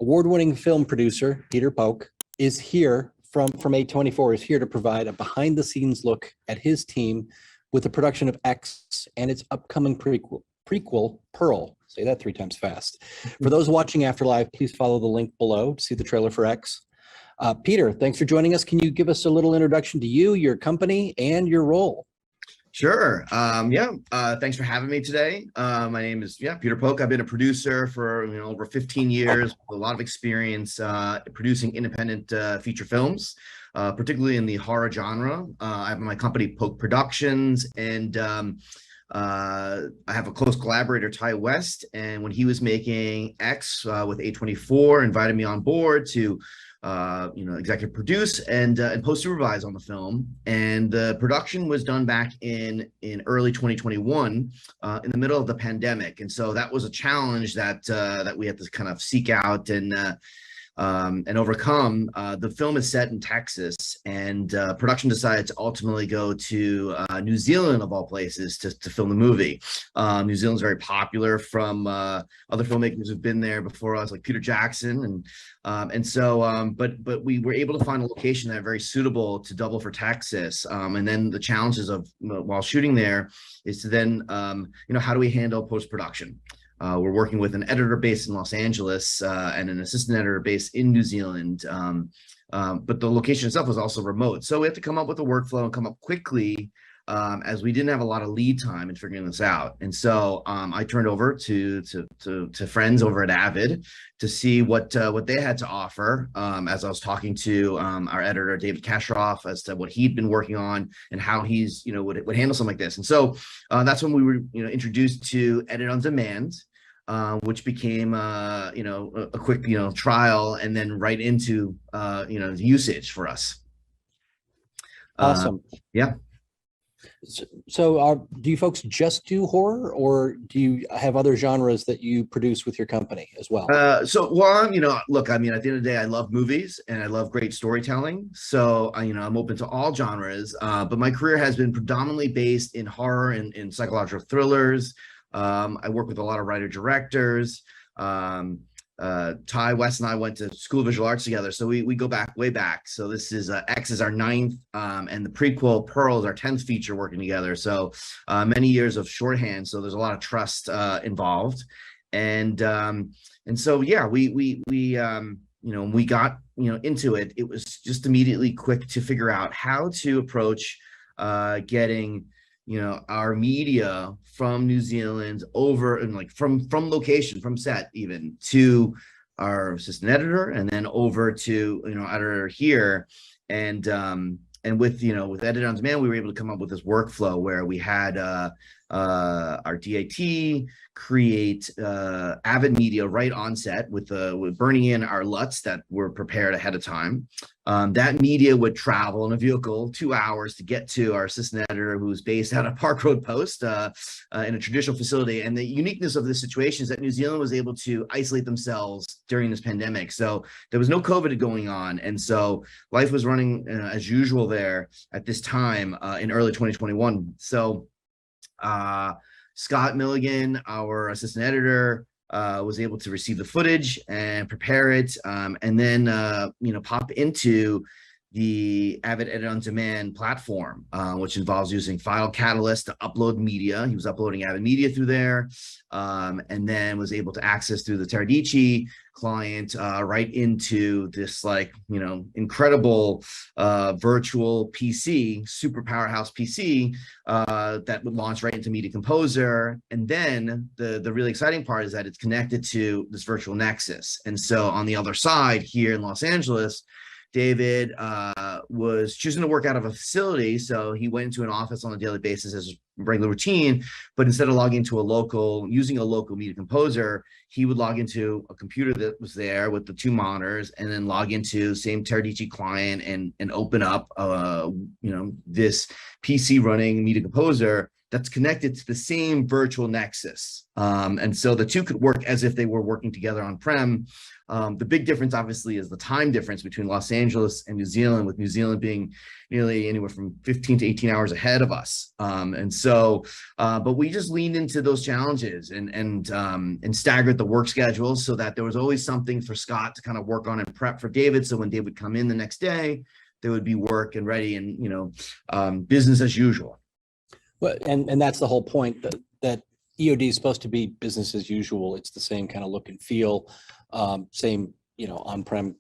award-winning film producer Peter Phok is here from A24, is here to provide a behind-the-scenes look at his team with the production of X and its upcoming prequel Pearl. Say that 3 times fast. For those watching after live, please follow the link below to see the trailer for X. Peter, thanks for joining us. Can you give us a little introduction to you, your company, and your role? Sure. Thanks for having me today. My name is Peter Phok. I've been a producer for over 15 years, with a lot of experience producing independent feature films, particularly in the horror genre. I have my company Phok Productions, and I have a close collaborator, Ty West, and when he was making X with A24, invited me on board to executive produce and post supervise on the film. And the production was done back in early 2021, in the middle of the pandemic. And so that was a challenge that we had to kind of seek out and overcome. The film is set in Texas, and production decided to ultimately go to New Zealand, of all places, to film the movie. New Zealand's very popular from other filmmakers who've been there before us, like Peter Jackson, but we were able to find a location that very suitable to double for Texas. And then the challenges of while shooting there is to then how do we handle post-production? We're working with an editor based in Los Angeles and an assistant editor based in New Zealand, but the location itself was also remote. So we have to come up with a workflow and come up quickly, as we didn't have a lot of lead time in figuring this out. And so I turned over to friends over at Avid to see what they had to offer, as I was talking to our editor, David Capshaw, as to what he'd been working on and how he's would handle something like this. And so that's when we were introduced to Edit on Demand, which became a quick trial, and then right into usage for us. Awesome. Yeah. So do you folks just do horror, or do you have other genres that you produce with your company as well? Look, I mean, at the end of the day, I love movies and I love great storytelling. So, I'm open to all genres, but my career has been predominantly based in horror and in psychological thrillers. I work with a lot of writer-directors. Ty West and I went to School of Visual Arts together, so we go back way back. So this is X is our 9th, and the prequel Pearl is our 10th feature working together. So many years of shorthand. So there's a lot of trust involved, and so we got into it. It was just immediately quick to figure out how to approach getting our media from New Zealand over, and from location, from set even, to our assistant editor, and then over to editor here. And with Edit on Demand, we were able to come up with this workflow where we had our DAT create Avid media right on set with burning in our LUTs that were prepared ahead of time. That media would travel in a vehicle 2 hours to get to our assistant editor, who's based out of Park Road Post, in a traditional facility. And the uniqueness of this situation is that New Zealand was able to isolate themselves during this pandemic. So there was no COVID going on. And so life was running as usual there at this time in early 2021. So Scott Milligan, our assistant editor, was able to receive the footage and prepare it, and then pop into the Avid Edit on Demand platform, which involves using File Catalyst to upload media. He was uploading Avid media through there, and then was able to access through the Teradici client right into this incredible virtual PC, super powerhouse PC that would launch right into Media Composer. And then the really exciting part is that it's connected to this virtual nexus. And so on the other side here in Los Angeles, David was choosing to work out of a facility, so he went into an office on a daily basis as a regular routine, but instead of logging into using a local Media Composer, he would log into a computer that was there with the 2 monitors, and then log into same Teradici client and open up this PC running Media Composer that's connected to the same virtual nexus. And so the two could work as if they were working together on-prem. The big difference, obviously, is the time difference between Los Angeles and New Zealand, with New Zealand being nearly anywhere from 15 to 18 hours ahead of us. But we just leaned into those challenges and staggered the work schedules so that there was always something for Scott to kind of work on and prep for David. So when David would come in the next day, there would be work and ready and, business as usual. Well, and that's the whole point, that EOD is supposed to be business as usual. It's the same kind of look and feel, same, on-prem,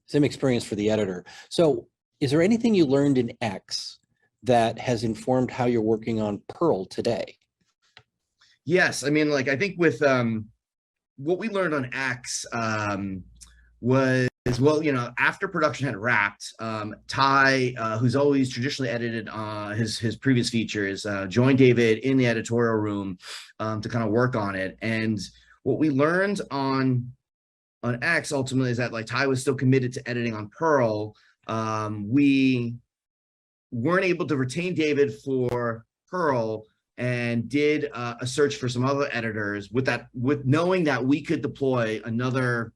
same experience for the editor. So is there anything you learned in X that has informed how you're working on Pearl today? Yes. I mean, I think with what we learned on X was, well, after production had wrapped, Ty, who's always traditionally edited his previous features, joined David in the editorial room to kind of work on it. And what we learned on X ultimately is that Ty was still committed to editing on Pearl. We weren't able to retain David for Pearl and did a search for some other editors with knowing that we could deploy another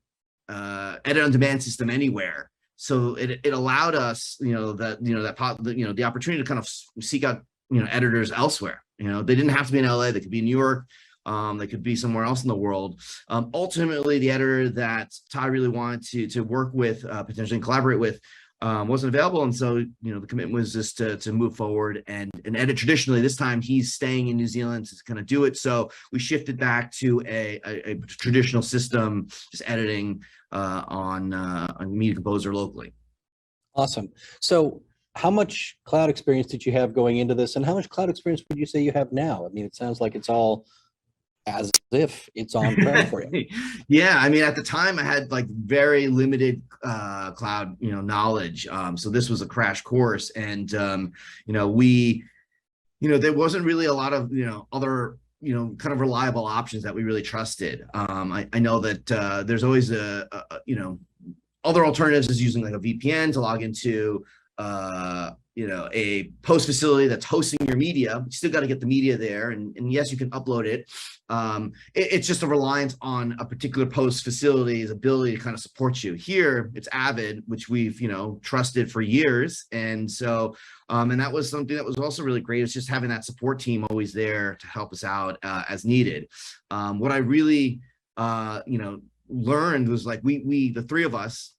edit on demand system anywhere. So it allowed us, the opportunity to kind of seek out, editors elsewhere. They didn't have to be in LA. They could be in New York. They could be somewhere else in the world. Ultimately, the editor that Ty really wanted to work with, potentially collaborate with, wasn't available. And so, the commitment was just to move forward and edit traditionally. This time he's staying in New Zealand to kind of do it. So we shifted back to a traditional system, just editing on Media Composer locally. Awesome. So how much cloud experience did you have going into this, and how much cloud experience would you say you have now? I mean, it sounds like it's all as if it's on-prem for you. Yeah, I mean, at the time I had very limited cloud, knowledge. So this was a crash course, and we, there wasn't really a lot of other kind of reliable options that we really trusted. I know that there's always other alternatives is using a VPN to log into a post facility that's hosting your media. You still got to get the media there, and yes, you can upload it. It's just a reliance on a particular post facility's ability to kind of support you. Here, it's Avid, which we've trusted for years, and so and that was something that was also really great. It's just having that support team always there to help us out as needed. What I really learned was we the three of us,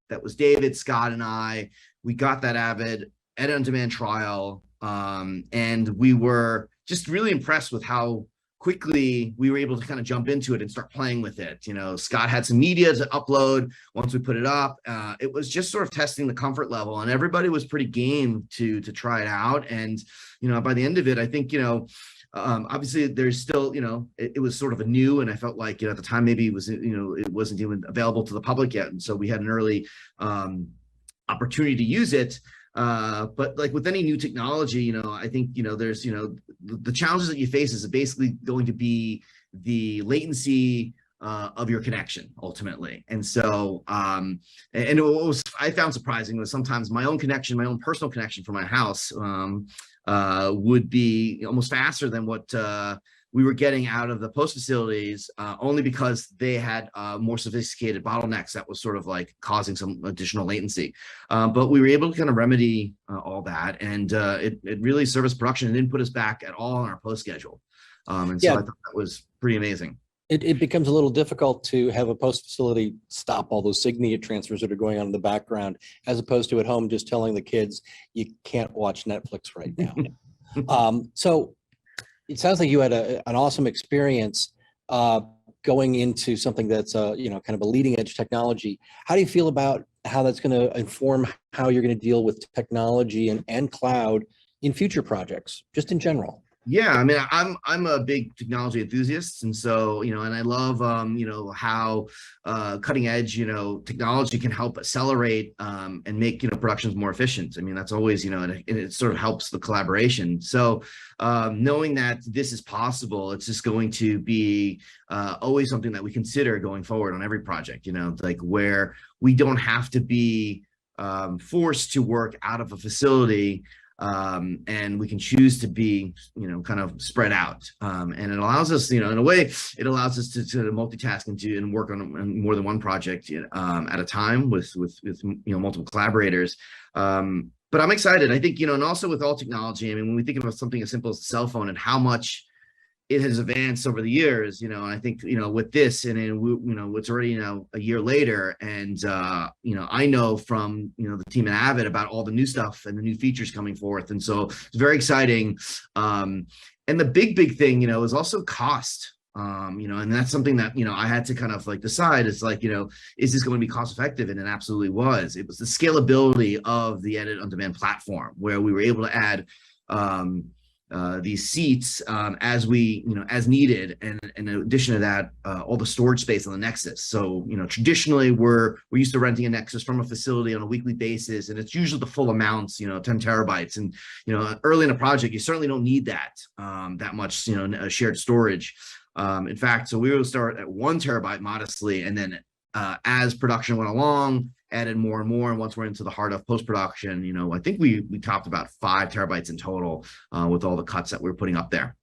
that was David, Scott, and I. We got that Avid edit on demand trial, and we were just really impressed with how quickly we were able to kind of jump into it and start playing with it. Scott had some media to upload once we put it up. It was just sort of testing the comfort level, and everybody was pretty game to try it out. And by the end of it, I think obviously there's still it was sort of a new, and I felt like at the time maybe it was it wasn't even available to the public yet, and so we had an early opportunity to use it. But with any new technology, I think there's the challenges that you face is basically going to be the latency of your connection ultimately. And so and what was I found surprising was sometimes my own personal connection from my house would be almost faster than what we were getting out of the post facilities, only because they had more sophisticated bottlenecks that was sort of causing some additional latency. But we were able to kind of remedy all that, and it really serviced production and didn't put us back at all on our post schedule. And so I thought that was pretty amazing. It becomes a little difficult to have a post facility stop all those Signia transfers that are going on in the background, as opposed to at home just telling the kids you can't watch Netflix right now. So it sounds like you had an awesome experience going into something that's kind of a leading edge technology. How do you feel about how that's going to inform how you're going to deal with technology and cloud in future projects, just in general? Yeah, I mean, I'm a big technology enthusiast, and so and I love how cutting edge technology can help accelerate and make productions more efficient. I mean, that's always and it sort of helps the collaboration. So knowing that this is possible, it's just going to be always something that we consider going forward on every project. Where we don't have to be forced to work out of a facility. and we can choose to be, kind of spread out. And it allows us, in a way, it allows us to multitask and work on more than one project at a time with multiple collaborators. But I'm excited. I think, and also with all technology, I mean, when we think about something as simple as a cell phone and how much it has advanced over the years, and I think, with this, and then it's already a year later, and I know from the team at Avid about all the new stuff and the new features coming forth, and so it's very exciting. And the big thing, is also cost. And that's something that I had to kind of like decide. Is like, is this going to be cost effective? And it absolutely was. It was the scalability of the Edit on Demand platform, where we were able to add these seats as we as needed, and in addition to that, all the storage space on the Nexus. So traditionally we're used to renting a Nexus from a facility on a weekly basis, and it's usually the full amounts, 10 terabytes, and early in a project you certainly don't need that much shared storage. In fact, so we will start at 1 terabyte modestly, and then as production went along, added more and more. And once we're into the heart of post-production, I think we topped about 5 terabytes in total with all the cuts that we were putting up there.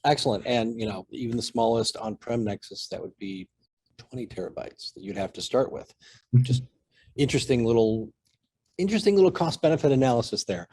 Excellent. And, even the smallest on-prem Nexus, that would be 20 terabytes that you'd have to start with. Just interesting little cost benefit analysis there.